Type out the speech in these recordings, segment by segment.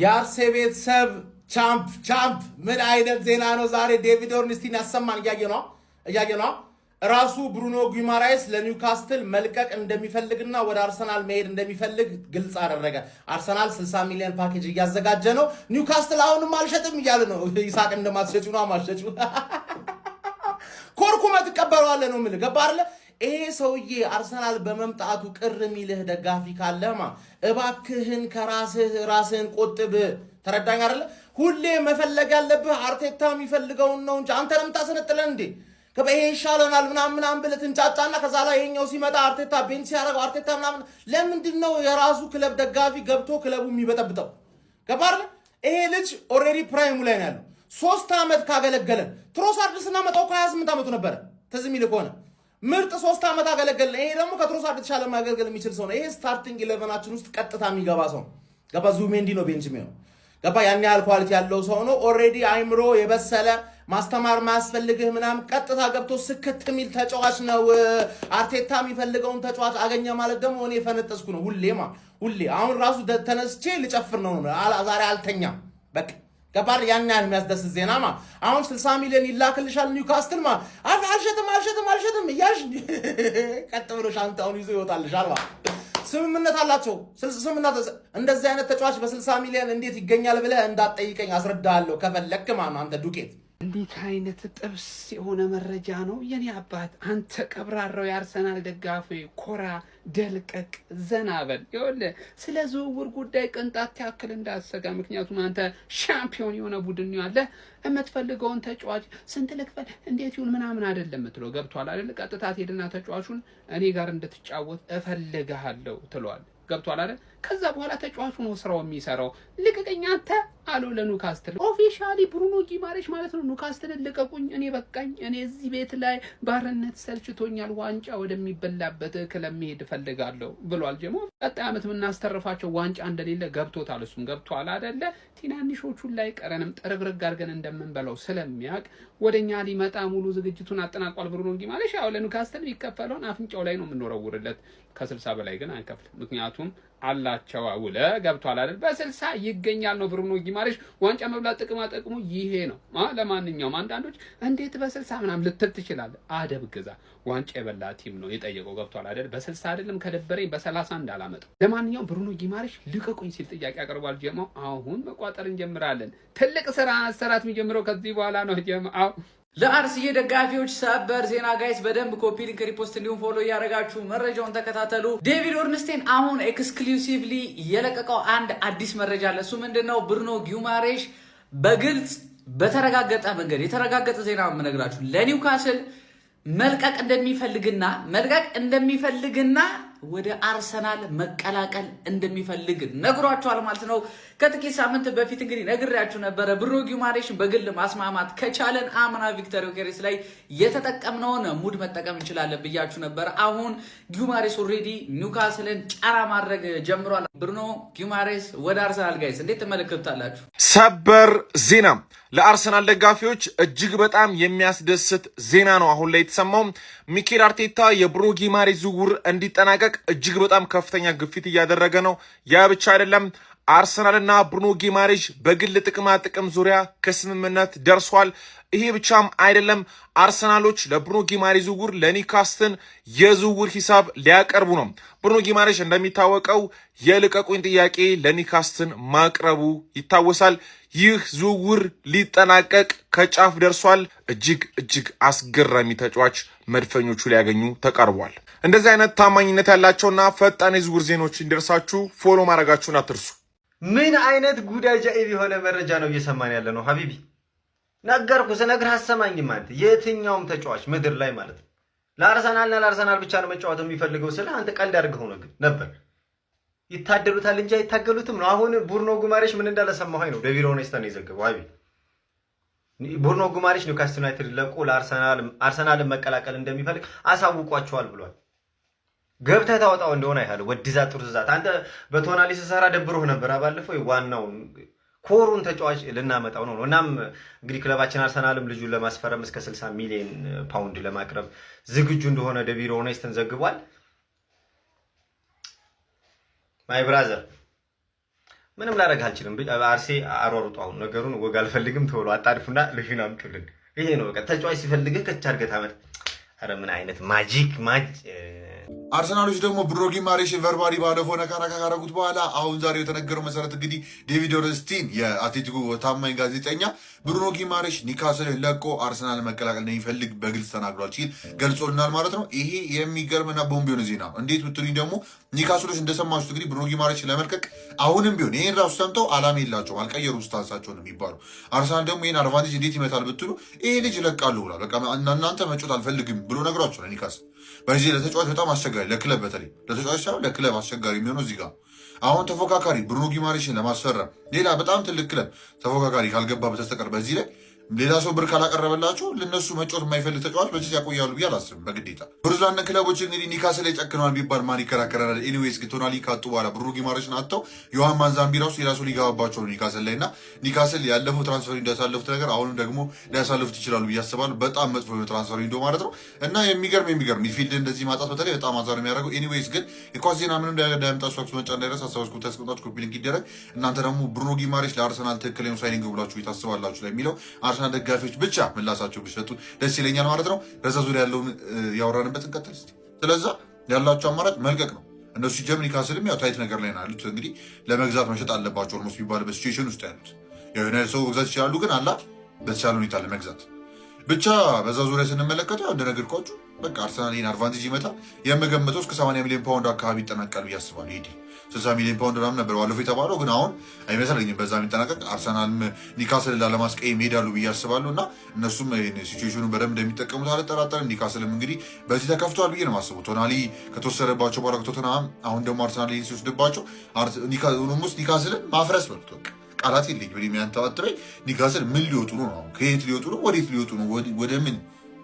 የአርሴ ቤተሰብ ቻምፕ ምን አይነት ዜና ነው ዛሬ ዴቪድ ኦርንስቲን ያሰማን እያየ ነው ራሱ ብሩኖ ጊማራይስ ለኒውካስትል መልቀቅ እንደሚፈልግና ወደ አርሰናል መሄድ እንደሚፈልግ ግልጽ አደረገ። አርሰናል 60 ሚሊዮን ፓኬጅ እያዘጋጀ ነው። ኒውካስትል አሁንም አልሸጥም እያለ ነው። ይሳቅ እንደማትሸጩ ነው ማሸጩ ኮርኩመት ተቀበሏለ ነው ምል ገባ አይደለ? ይሄ ሰውዬ አርሰናል በመምጣቱ ቅር ሚልህ ደጋፊ ካለማ እባክህን ራስህን ቆጥብ። ተረዳኝ አይደለ? ሁሌ መፈለግ ያለብህ አርቴታ የሚፈልገውን ነው እንጂ አንተ ለምን ታሰነጥለን እንዴ? ከበይ ይሻለናል ምናምን ብለህ እንጫጫና ከዛ ላይ ይሄኛው ሲመጣ አርቴታ ቤንች ያደርገው አርቴታ ምናምን ለምንድነው የራሱ ክለብ ደጋፊ ገብቶ ክለቡ የሚበጠብጠው? ገባ አይደለ? ይሄ ልጅ ኦሬዲ ፕራይሙ ላይ ነው ያለው። 3 አመት ካገለገለ ትሮሳርድስና መጣው ከ28 አመቱ ነበር ተዝም ይል ከሆነ ምርጥ 3 አመት አገለገለ። ይሄ ደግሞ ከትሮሳርድ ተሻለ ማገልገል የሚችል ሰው ነው። ይሄ ስታርቲንግ 11 ውስጥ ቀጥታ የሚገባ ሰው ገባ። ዙሜንዲ ነው ቤንች የሚሆነው ገባ። ያን ያህል ኳሊቲ ያለው ሰው ነው። ኦሬዲ አይምሮ የበሰለ ማስተማር ማያስፈልግህ ምናምን ቀጥታ ገብቶ ስክት የሚል ተጫዋች ነው። አርቴታ የሚፈልገውን ተጫዋች አገኘ ማለት ደግሞ እኔ ፈነጠስኩ ነው ሁሌ አሁን ራሱ ተነስቼ ልጨፍር ነው ዛሬ አልተኛም በቃ ገባር። ያን ያህል የሚያስደስት ዜናማ አሁን 60 ሚሊዮን ይላክልሻል ኒውካስትል አልሸጥም እያልሽ ቀጥ ብሎ ሻንጣውን ይዞ ይወጣልሻል ስምምነት አላቸው። እንደዚህ አይነት ተጫዋች በ60 ሚሊዮን እንዴት ይገኛል ብለህ እንዳትጠይቀኝ አስረዳሃለሁ ከፈለክ አንተ ዱቄት። እንዴት አይነት ጥብስ የሆነ መረጃ ነው የኔ አባት። አንተ ቀብራራው የአርሰናል ደጋፊ ኮራ ደልቀቅ ዘናበል ይኸውልህ፣ ስለ ዝውውር ጉዳይ ቅንጣት ያክል እንዳትሰጋ። ምክንያቱም አንተ ሻምፒዮን የሆነ ቡድን ያለ የምትፈልገውን ተጫዋች ስንት ልክፈል እንዴት ይሁን ምናምን አይደለም የምትለው። ገብቷል አይደል? ቀጥታ ሄድና ተጫዋቹን እኔ ጋር እንድትጫወት እፈልግሃለሁ ትለዋለህ። ገብቷል አይደል? ከዛ በኋላ ተጫዋቹ ነው ስራው የሚሰራው። ልቀቀኝ አንተ አሉ ለኒውካስትል ኦፊሻሊ ብሩኖ ጊማሬሽ ማለት ነው። ኒውካስትልን ልቀቁኝ፣ እኔ በቃኝ፣ እኔ እዚህ ቤት ላይ ባርነት ሰልችቶኛል፣ ዋንጫ ወደሚበላበት ክለብ መሄድ እፈልጋለሁ ብሏል። ጀሞ ቀጣይ ዓመት የምናስተርፋቸው ዋንጫ እንደሌለ ገብቶታል። እሱም ገብቷል አይደለ? ትናንሾቹን ላይ ቀረንም ጥርግርግ አድርገን እንደምንበላው ስለሚያውቅ ወደኛ ሊመጣ ሙሉ ዝግጅቱን አጠናቋል። ብሩኖ ጊማሬሽ ያው ለኒውካስትል ይከፈለውን አፍንጫው ላይ ነው የምንወረውርለት። ከ60 በላይ ግን አንከፍልም። ምክንያቱም አላቸው አውለ ገብቷል አይደል? በ60 ይገኛል ነው ብሩኖ ጊማሬሽ። ዋንጫ መብላት ጥቅሙ ይሄ ነው። ለማንኛውም አንዳንዶች እንዴት በ60 ምናምን ልትል ትችላለህ። አደብ ግዛ። ዋንጫ የበላ ቲም ነው የጠየቀው። ገብቷል አይደል? በ60 አይደለም ከደበረኝ በ30 እንዳላመጣው። ለማንኛውም ብሩኖ ጊማሬሽ ልቀቁኝ ሲል ጥያቄ አቅርቧል። ጀማው አሁን መቋጠር እንጀምራለን። ትልቅ ስራ አሰራት የሚጀምረው ከዚህ በኋላ ነው ጀማው። ለአርሰናል ደጋፊዎች ሰበር ዜና ጋይስ፣ በደንብ ኮፒ ሊንክ ሪፖስት እንዲሁም ፎሎ እያደረጋችሁ መረጃውን ተከታተሉ። ዴቪድ ኦርንስቲን አሁን ኤክስክሉሲቭሊ የለቀቀው አንድ አዲስ መረጃ አለ። እሱ ምንድነው? ብሩኖ ጊማሬሽ በግልጽ በተረጋገጠ መንገድ የተረጋገጠ ዜና የምነግራችሁ ለኒውካስል መልቀቅ እንደሚፈልግና ወደ አርሰናል መቀላቀል እንደሚፈልግ ነግሯቸዋል ማለት ነው። ከጥቂት ሳምንት በፊት እንግዲህ ነግሬያችሁ ነበረ። ብሩኖ ጊማሬሽ በግል ማስማማት ከቻለን አምና ቪክቶር ዮኬሬስ ላይ የተጠቀምነውን ሙድ መጠቀም እንችላለን ብያችሁ ነበረ። አሁን ጊማሬሽ ኦልሬዲ ኒውካስልን ጫራ ማድረግ ጀምሯል። ብሩኖ ጊማሬሽ ወደ አርሰናል ጋይስ እንዴት ተመለከቱታላችሁ? ሰበር ዜና ለአርሰናል ደጋፊዎች እጅግ በጣም የሚያስደስት ዜና ነው አሁን ላይ የተሰማው። ሚኬል አርቴታ የብሩኖ ጊማሬሽ ዝውውር እንዲጠናቀቅ እጅግ በጣም ከፍተኛ ግፊት እያደረገ ነው። ያ ብቻ አይደለም፣ አርሰናልና ብሩኖ ጊማሬሽ በግል ጥቅም ዙሪያ ከስምምነት ደርሷል። ይሄ ብቻም አይደለም፣ አርሰናሎች ለብሩኖ ጊማሬሽ ዝውውር ለኒውካስትል የዝውውር ሂሳብ ሊያቀርቡ ነው። ብሩኖ ጊማሬሽ እንደሚታወቀው የልቀቁኝ ጥያቄ ለኒውካስትል ማቅረቡ ይታወሳል። ይህ ዝውውር ሊጠናቀቅ ከጫፍ ደርሷል። እጅግ አስገራሚ ተጫዋች መድፈኞቹ ሊያገኙ ተቃርቧል። እንደዚህ አይነት ታማኝነት ያላቸውና ፈጣን የዝውውር ዜናዎች እንዲደርሳችሁ ፎሎ ማድረጋችሁን አትርሱ። ምን አይነት ጉድ አጃኢብ የሆነ መረጃ ነው እየሰማን ያለ ነው ሀቢቢ። ነገርኩ ስነግርህ አሰማኝም አንተ። የትኛውም ተጫዋች ምድር ላይ ማለት ነው ለአርሰናል ብቻ ነው መጫወት የሚፈልገው ስለ አንተ ቀልድ አድርገው ነበር። ይታደሉታል እንጂ አይታገሉትም ነው። አሁን ብሩኖ ጊማሬሽ ምን እንዳለ ሰማኸኝ ነው ዴቪድ ኦርንስቲን የዘገበው ሀቢቢ። ብሩኖ ጊማሬሽ ኒውካስትል ዩናይትድ ለቆ ለአርሰናልን መቀላቀል እንደሚፈልግ አሳውቋቸዋል ብሏል። ገብተህ ታወጣው እንደሆነ አይሃለ ወድዛ ጥሩዛት አንተ በቶናሊ ሰራ ደብሮህ ነበር ባለፈው። ዋናው ኮሩን ተጫዋች ልናመጣው ነው። እናም እንግዲህ ክለባችን አርሰናልም ልጁን ለማስፈረም እስከ 60 ሚሊዮን ፓውንድ ለማቅረብ ዝግጁ እንደሆነ ዴቪድ ኦርንስቲን ዘግቧል። ማይ ብራዘር ምንም ላደርግ አልችልም። አርሴ አሯሩጡ አሁን ነገሩን ወግ አልፈልግም ተብሎ አጣድፉና ልሽና አምጡልን። ይሄ ነው በቃ ተጫዋች ሲፈልግህ ከች አድርገህ ታመጥ። ኧረ ምን አይነት ማጂክ አርሰናሎች ደግሞ ብሩኖ ጊማሬሽን ቨርባሊ ባለፈው ነካ ካረጉት በኋላ አሁን ዛሬ የተነገረው መሰረት እንግዲህ ዴቪድ ኦርንስቲን የአትሌቲኮ ታማኝ ጋዜጠኛ ብሩኖ ጊማሬሽ ኒካስልን ለቆ አርሰናል መቀላቀል እንደሚፈልግ በግልጽ ተናግሯል ሲል ገልጾልናል ማለት ነው። ይሄ የሚገርምና ቦምብ የሆነ ዜና ነው። እንዴት ብትሉኝ ደግሞ ኒካስሎች እንደሰማችሁት እንግዲህ ብሩኖ ጊማሬሽን ለመልቀቅ አሁንም ቢሆን ይህን ራሱ ሰምተው አላማ የላቸውም፣ አልቀየሩም ስታንሳቸው ነው የሚባለው። አርሰናል ደግሞ ይህን አድቫንቴጅ እንዴት ይመታል ብትሉ ይሄ ልጅ ይለቃሉ ብሏል። በቃ እናንተ መጮት አልፈልግም ብሎ ነግሯቸዋል ኒካስል። በዚህ ለተጫዋች በጣም አስቸጋሪ፣ ለክለብ በተለይ ለተጫዋች ሳይሆን ለክለብ አስቸጋሪ የሚሆነው እዚህ ጋር አሁን ተፎካካሪ ብሩኖ ጊማሬሽን ለማስፈረም ሌላ በጣም ትልቅ ክለብ ተፎካካሪ ካልገባ በተስተቀር በዚህ ላይ ሌላ ሰው ብር ካላቀረበላቸው ለነሱ መጫወት የማይፈልግ ተጫዋች በዚህ ያቆያሉ ብዬ አላስብም። በግዴታ ብሩዝላንድ ክለቦች እንግዲህ ኒካስል ላይ ጨክነዋል ቢባል ማን ይከራከራል? ኤኒዌይስ ግን ቶናሊ ካጡ በኋላ ብሩኖ ጊማሬሽን አጥተው ዮሐን ማንዛምቢ ራሱ የራሱ ሊገባባቸው ነው ኒካስል ላይ እና ኒካስል ያለፈው ትራንስፈር እንዳሳለፉት ነገር አሁንም ደግሞ ሊያሳልፉት ይችላሉ ብዬ አስባለሁ። በጣም መጥፎ ነው ትራንስፈር ዊንዶ ማለት ነው እና የሚገርም ሚድፊልድ እንደዚህ ማጣት በተለይ በጣም አዛር የሚያደርገው። ኤኒዌይስ ግን የኳስ ዜና ምንም እንዳያመጣችሁ አክሱ መጫ እንዳይረስ አሳባስኩ ተስቆጣችሁ ኮፒ ሊንክ ይደረግ። እናንተ ደግሞ ብሩኖ ጊማሬሽ ለአርሰናል ትክክለኛ ሳይኒንግ ብላችሁ ይታስባላችሁ ለሚለው አርሰናል ደጋፊዎች ብቻ ምላሳቸው ቢሰጡ ደስ ይለኛል ማለት ነው። በዛ ዙሪያ ያለውን ያወራንበት እንቀጥል እስቲ። ስለዛ ያላቸው አማራጭ መልቀቅ ነው። እነሱ ሲጀምር ኒካስልም ያው ታይት ነገር ላይ ነው ያሉት። እንግዲህ ለመግዛት መሸጥ አለባቸው ኦልሞስት ቢባልበት ሲቹዌሽን ውስጥ ያሉት ያው የሆነ ሰው መግዛት ይችላሉ፣ ግን አላ በተቻለ ሁኔታ ለመግዛት ብቻ። በዛ ዙሪያ ስንመለከተው ያው እንደነገርኳችሁ በቃ አርሰናል ይህን አድቫንቴጅ ይመጣል። የምገምተው እስከ 80 ሚሊዮን ፓውንድ አካባቢ ይጠናቀቃል ብዬ አስባለሁ። ይሄ 60 ሚሊዮን ፓውንድ ምናምን ነበር ባለፈው የተባለው፣ ግን አሁን አይመስለኝም በዛ የሚጠናቀቅ። አርሰናልም ኒካስልን ላለማስቀየም ይሄዳሉ ብዬ አስባለሁ እና እነሱም ሲቹዌሽኑን በደንብ እንደሚጠቀሙት አልጠራጠርም። ኒካስልም እንግዲህ በዚህ ተከፍተዋል ብዬ ነው የማስበው። ቶናሊ ከተወሰደባቸው በኋላ ከቶተንሃም አሁን ደግሞ አርሰናል ይህን ሲወስድባቸው ውስጥ ኒካስልን ማፍረስ በሉት በቃ ቃላት የለኝ ብ የሚያንተባትበኝ ኒካስል ምን ሊወጡ ነው? ከየት ሊወጡ ነው? ወዴት ሊወጡ ነው? ወደ ምን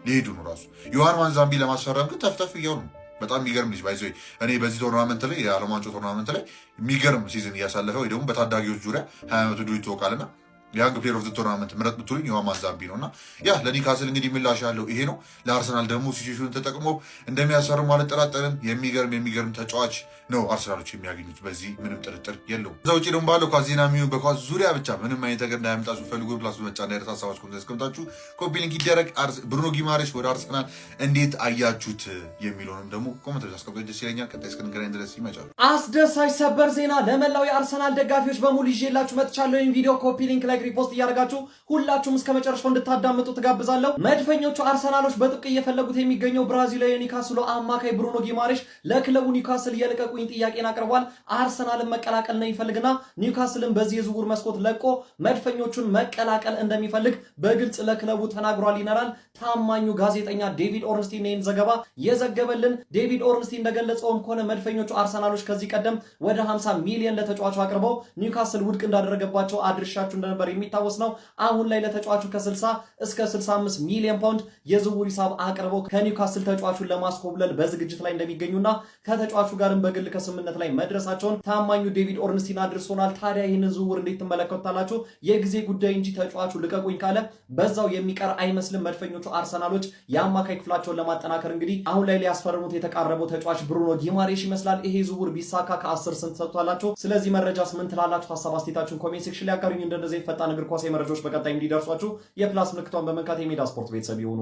ሊሄዱ ነው? ራሱ ዮሐን ማንዛምቢ ለማስፈረም ግን ተፍተፍ እያሉ ነው። በጣም የሚገርም ልጅ ባይዘ እኔ በዚህ ቶርናመንት ላይ የዓለም ዋንጫ ቶርናመንት ላይ የሚገርም ሲዝን እያሳለፈ ወይ ደግሞ በታዳጊዎች ዙሪያ 20 ዓመቱ ዱ ይታወቃልና የያንግ ፕሌየር ኦፍ ዘ ቶርናመንት ምረጥ ብትሉኝ ዮሐን ማንዛምቢ ነው እና ያ ለኒካስል እንግዲህ ምላሽ ያለው ይሄ ነው። ለአርሰናል ደግሞ ሲቹዌሽኑን ተጠቅሞ እንደሚያሰሩም አልጠራጠርም። የሚገርም ተጫዋች ነው አርሰናሎች የሚያገኙት፣ በዚህ ምንም ጥርጥር የለውም። እዛ ውጭ ደግሞ ባለው ኳስ ዜና የሚሆን በኳስ ዙሪያ ብቻ ምንም አይነት ነገር እንዳያመጣችሁ ፈልጉ ፕላስ መጫ እንዳይረሳ ሀሳባችሁ ኮሜንት አስቀምጣችሁ ኮፒ ሊንክ ይደረግ። ብሩኖ ጊማሬሽ ወደ አርሰናል እንዴት አያችሁት የሚለውንም ደግሞ ኮሜንት አስቀምጡ፣ ደስ ይለኛል። ቀጣይ እስክንገናኝ ድረስ ይመቻሉ። አስደሳች ሰበር ዜና ለመላው የአርሰናል ደጋፊዎች በሙሉ ይዤላችሁ መጥቻለሁ። ይህን ቪዲዮ ኮፒ ሊንክ ላይ ሪፖስት እያደረጋችሁ ሁላችሁም እስከ መጨረሻው እንድታዳምጡ ትጋብዛለሁ። መድፈኞቹ አርሰናሎች በጥብቅ እየፈለጉት የሚገኘው ብራዚላዊ የኒካስሉ አማካይ ብሩኖ ጊማሬሽ ለክለቡ ኒውካስል የልቀቁኝ ጥያቄን አቅርቧል። አርሰናልን መቀላቀል ነው ይፈልግና ኒውካስልን በዚህ የዝውውር መስኮት ለቆ መድፈኞቹን መቀላቀል እንደሚፈልግ በግልጽ ለክለቡ ተናግሯል ይነራል ታማኙ ጋዜጠኛ ዴቪድ ኦርንስቲን ይህን ዘገባ የዘገበልን። ዴቪድ ኦርንስቲን እንደገለጸውም ከሆነ መድፈኞቹ አርሰናሎች ከዚህ ቀደም ወደ 50 ሚሊዮን ለተጫዋቹ አቅርበው ኒውካስል ውድቅ እንዳደረገባቸው አድርሻችሁ እንደነበር የሚታወስ ነው። አሁን ላይ ለተጫዋቹ ከ60 እስከ 65 ሚሊዮን ፓውንድ የዝውውር ሂሳብ አቅርበው ከኒውካስል ተጫዋቹን ለማስኮብለል በዝግጅት ላይ እንደሚገኙና ከተጫዋቹ ጋርም በግል ከስምምነት ላይ መድረሳቸውን ታማኙ ዴቪድ ኦርንስቲን አድርሶናል። ታዲያ ይህንን ዝውውር እንዴት ትመለከቱታላችሁ? የጊዜ ጉዳይ እንጂ ተጫዋቹ ልቀቁኝ ካለ በዛው የሚቀር አይመስልም። መድፈኞቹ አርሰናሎች የአማካይ ክፍላቸውን ለማጠናከር እንግዲህ አሁን ላይ ሊያስፈርሙት የተቃረበው ተጫዋች ብሩኖ ጊማሬሽ ይመስላል። ይሄ ዝውውር ቢሳካ ከ10 ስንት ሰጥቷላችሁ? ስለዚህ መረጃስ ምን ትላላችሁ? ሀሳብ አስተያየታችሁን ኮሜንት ሴክሽን ላይ አጋሩኝ። እንደዚህ ፈጣን እግር ኳስ መረጃዎች በቀጣይ እንዲደርሷችሁ የፕላስ ምልክቷን በመንካት የሜዳ ስፖርት ቤተሰብ ይሁኑ።